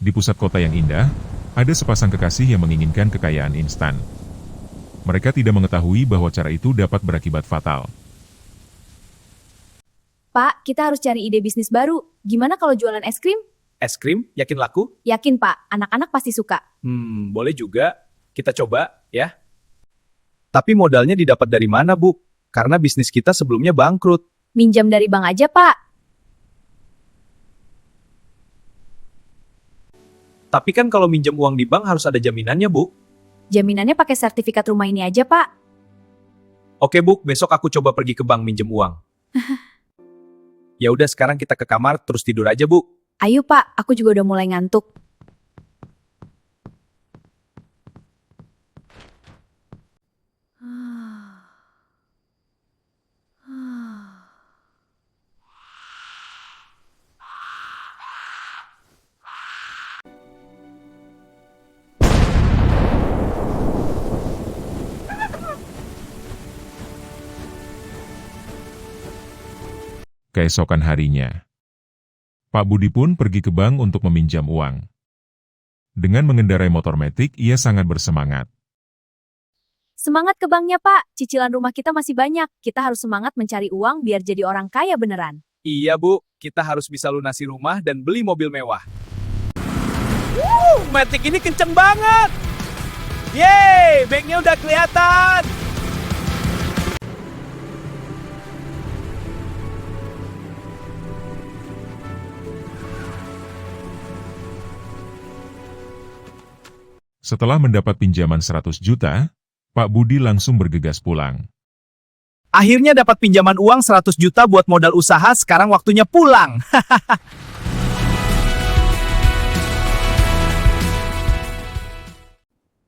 Di pusat kota yang indah, ada sepasang kekasih yang menginginkan kekayaan instan. Mereka tidak mengetahui bahwa cara itu dapat berakibat fatal. Pak, kita harus cari ide bisnis baru. Gimana kalau jualan es krim? Es krim? Yakin laku? Yakin, Pak. Anak-anak pasti suka. Boleh juga. Kita coba, ya. Tapi modalnya didapat dari mana, Bu? Karena bisnis kita sebelumnya bangkrut. Minjam dari bank aja, Pak. Tapi kan kalau minjem uang di bank harus ada jaminannya, Bu. Jaminannya pakai sertifikat rumah ini aja, Pak. Oke, Bu. Besok aku coba pergi ke bank minjem uang. Ya udah, sekarang kita ke kamar terus tidur aja, Bu. Ayo, Pak. Aku juga udah mulai ngantuk. Keesokan harinya, Pak Budi pun pergi ke bank untuk meminjam uang. Dengan mengendarai motor metik, ia sangat bersemangat. Semangat ke banknya, Pak. Cicilan rumah kita masih banyak. Kita harus semangat mencari uang biar jadi orang kaya beneran. Iya, Bu. Kita harus bisa lunasi rumah dan beli mobil mewah. Matic ini kenceng banget. Yeay, banknya udah kelihatan. Setelah mendapat pinjaman 100 juta, Pak Budi langsung bergegas pulang. Akhirnya dapat pinjaman uang 100 juta buat modal usaha, sekarang waktunya pulang.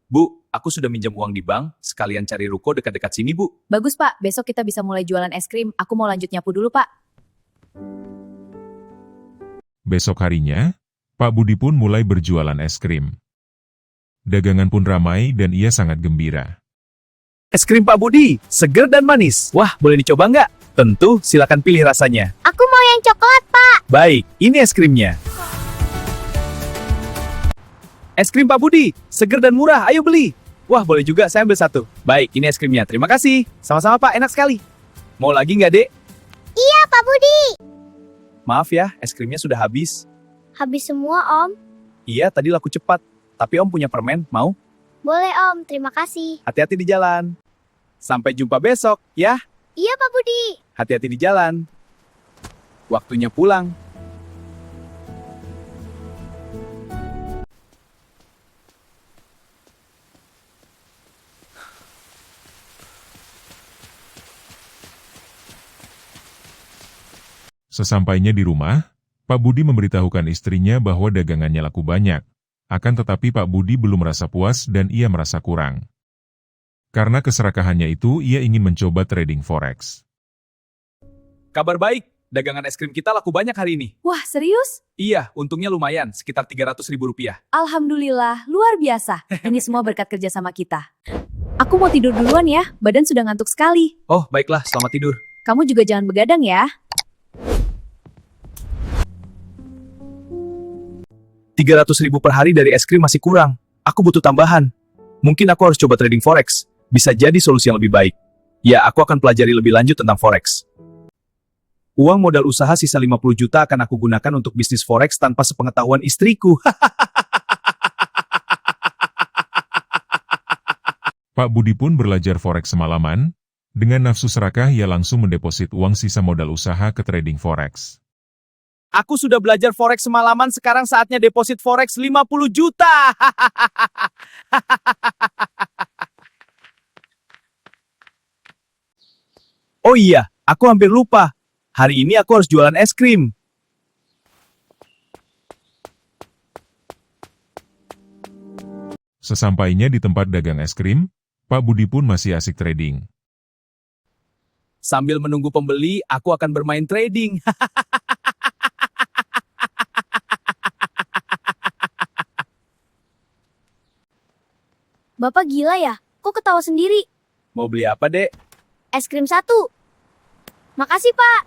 Bu, aku sudah minjam uang di bank, sekalian cari ruko dekat-dekat sini, Bu. Bagus, Pak. Besok kita bisa mulai jualan es krim. Aku mau lanjut nyapu dulu, Pak. Besok harinya, Pak Budi pun mulai berjualan es krim. Dagangan pun ramai dan ia sangat gembira. Es krim Pak Budi, seger dan manis. Wah, boleh dicoba nggak? Tentu, silakan pilih rasanya. Aku mau yang coklat, Pak. Baik, ini es krimnya. Es krim Pak Budi, seger dan murah, ayo beli. Wah, boleh juga, saya ambil satu. Baik, ini es krimnya, terima kasih. Sama-sama Pak, enak sekali. Mau lagi nggak, Dek? Iya, Pak Budi. Maaf ya, es krimnya sudah habis. Habis semua, Om. Iya, tadi laku cepat. Tapi Om punya permen, mau? Boleh, Om. Terima kasih. Hati-hati di jalan. Sampai jumpa besok, ya. Iya, Pak Budi. Hati-hati di jalan. Waktunya pulang. Sesampainya di rumah, Pak Budi memberitahukan istrinya bahwa dagangannya laku banyak. Akan tetapi Pak Budi belum merasa puas dan ia merasa kurang. Karena keserakahannya itu, ia ingin mencoba trading forex. Kabar baik, dagangan es krim kita laku banyak hari ini. Wah, serius? Iya, untungnya lumayan, sekitar 300.000 rupiah. Alhamdulillah, luar biasa. Ini semua berkat kerja sama kita. Aku mau tidur duluan ya, badan sudah ngantuk sekali. Oh, baiklah, selamat tidur. Kamu juga jangan begadang ya. 300.000 per hari dari es krim masih kurang. Aku butuh tambahan. Mungkin aku harus coba trading forex. Bisa jadi solusi yang lebih baik. Ya, aku akan pelajari lebih lanjut tentang forex. Uang modal usaha sisa 50 juta akan aku gunakan untuk bisnis forex tanpa sepengetahuan istriku. Pak Budi pun belajar forex semalaman. Dengan nafsu serakah, ia langsung mendeposit uang sisa modal usaha ke trading forex. Aku sudah belajar forex semalaman, sekarang saatnya deposit forex 50 juta. Oh iya, aku hampir lupa. Hari ini aku harus jualan es krim. Sesampainya di tempat dagang es krim, Pak Budi pun masih asik trading. Sambil menunggu pembeli, aku akan bermain trading. Bapak gila ya? Kok ketawa sendiri? Mau beli apa, Dek? Es krim 1. Makasih, Pak.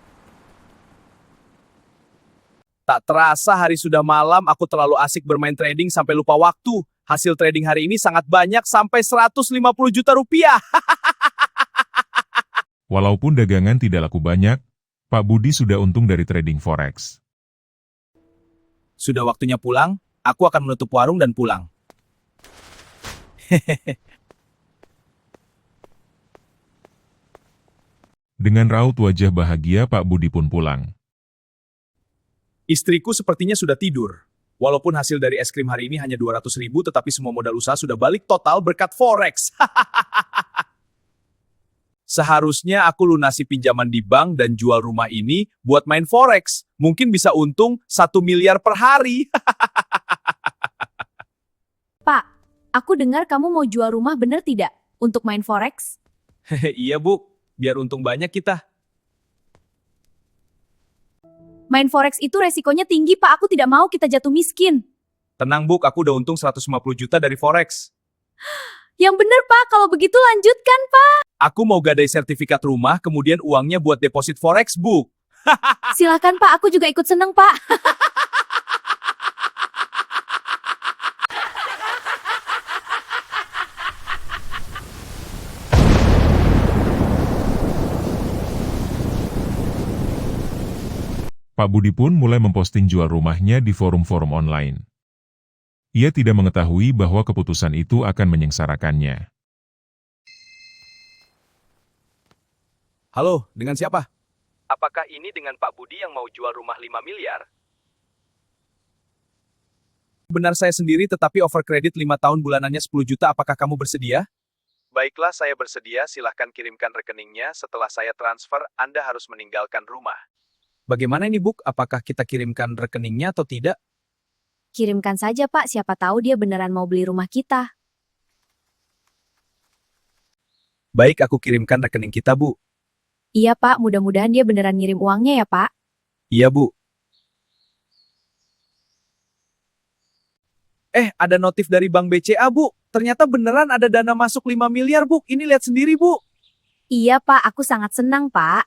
Tak terasa hari sudah malam, aku terlalu asik bermain trading sampai lupa waktu. Hasil trading hari ini sangat banyak, sampai 150 juta rupiah. Walaupun dagangan tidak laku banyak, Pak Budi sudah untung dari trading forex. Sudah waktunya pulang, aku akan menutup warung dan pulang. Dengan raut wajah bahagia, Pak Budi pun pulang. Istriku sepertinya sudah tidur. Walaupun hasil dari es krim hari ini hanya 200 ribu, tetapi semua modal usaha sudah balik total berkat forex. Seharusnya aku lunasi pinjaman di bank dan jual rumah ini buat main forex. Mungkin bisa untung 1 miliar per hari. Pak, aku dengar kamu mau jual rumah bener tidak? Untuk main forex? Iya, Bu. Biar untung banyak kita. Main forex itu resikonya tinggi, Pak. Aku tidak mau kita jatuh miskin. Tenang, Bu. Aku udah untung 150 juta dari forex. Yang bener, Pak. Kalau begitu lanjutkan, Pak. Aku mau gadai sertifikat rumah, kemudian uangnya buat deposit forex, Bu. Silakan, Pak. Aku juga ikut seneng, Pak. Pak Budi pun mulai memposting jual rumahnya di forum-forum online. Ia tidak mengetahui bahwa keputusan itu akan menyengsarakannya. Halo, dengan siapa? Apakah ini dengan Pak Budi yang mau jual rumah 5 miliar? Benar saya sendiri tetapi over kredit 5 tahun bulanannya 10 juta, apakah kamu bersedia? Baiklah, saya bersedia, silahkan kirimkan rekeningnya, setelah saya transfer, Anda harus meninggalkan rumah. Bagaimana ini, Bu? Apakah kita kirimkan rekeningnya atau tidak? Kirimkan saja, Pak. Siapa tahu dia beneran mau beli rumah kita. Baik, aku kirimkan rekening kita, Bu. Iya, Pak. Mudah-mudahan dia beneran ngirim uangnya ya, Pak. Iya, Bu. Ada notif dari Bank BCA, Bu. Ternyata beneran ada dana masuk 5 miliar, Bu. Ini lihat sendiri, Bu. Iya, Pak. Aku sangat senang, Pak.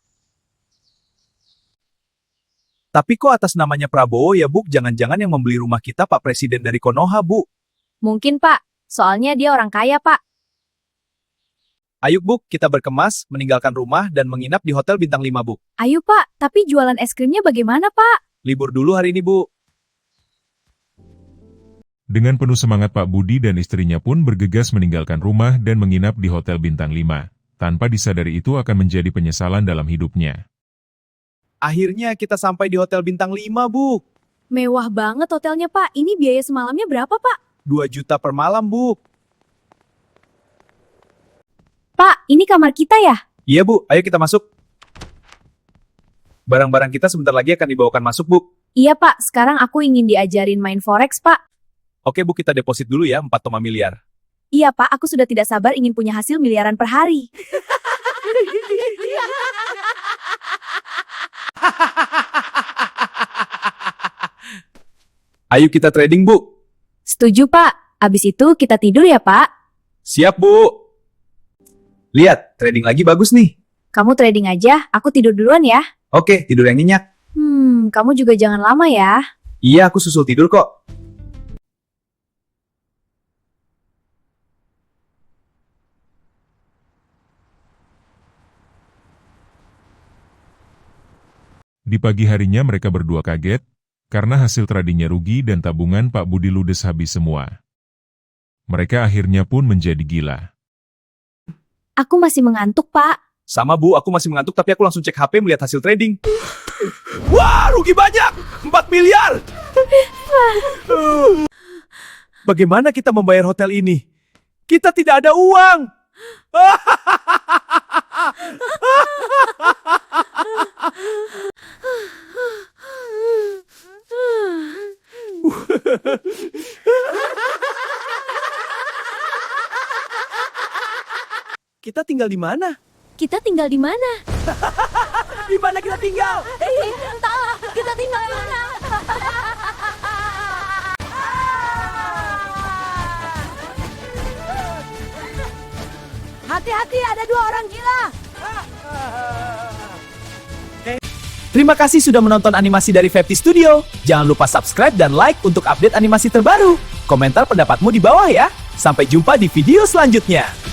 Tapi kok atas namanya Prabowo ya, Bu? Jangan-jangan yang membeli rumah kita Pak Presiden dari Konoha, Bu. Mungkin, Pak. Soalnya dia orang kaya, Pak. Ayo, Bu, kita berkemas, meninggalkan rumah, dan menginap di hotel bintang 5, Bu. Ayo, Pak. Tapi jualan es krimnya bagaimana, Pak? Libur dulu hari ini, Bu. Dengan penuh semangat Pak Budi dan istrinya pun bergegas meninggalkan rumah dan menginap di Hotel Bintang 5. Tanpa disadari itu akan menjadi penyesalan dalam hidupnya. Akhirnya kita sampai di Hotel Bintang 5, Bu. Mewah banget hotelnya, Pak. Ini biaya semalamnya berapa, Pak? 2 juta per malam, Bu. Pak, ini kamar kita ya? Iya, Bu. Ayo kita masuk. Barang-barang kita sebentar lagi akan dibawakan masuk, Bu. Iya, Pak. Sekarang aku ingin diajarin main forex, Pak. Oke, Bu, kita deposit dulu ya, 4 miliar. Iya, Pak. Aku sudah tidak sabar ingin punya hasil miliaran per hari. Ayo kita trading, Bu. Setuju, Pak. Abis itu kita tidur ya, Pak. Siap, Bu. Lihat, trading lagi bagus nih. Kamu trading aja, aku tidur duluan ya. Oke, tidur yang nyenyak. Kamu juga jangan lama ya. Iya, aku susul tidur kok. Di pagi harinya mereka berdua kaget, karena hasil tradingnya rugi dan tabungan Pak Budi ludes habis semua. Mereka akhirnya pun menjadi gila. Aku masih mengantuk, Pak. Sama, Bu, aku masih mengantuk tapi aku langsung cek HP melihat hasil trading. Wah, rugi banyak! 4 miliar! Bagaimana kita membayar hotel ini? Kita tidak ada uang! Kita tinggal di mana? Kita tinggal di mana? Di mana kita tinggal? Entahlah, kita tinggal di mana? Hati-hati, ada 2 orang gila. Terima kasih sudah menonton animasi dari Fepti Studio. Jangan lupa subscribe dan like untuk update animasi terbaru. Komentar pendapatmu di bawah ya. Sampai jumpa di video selanjutnya.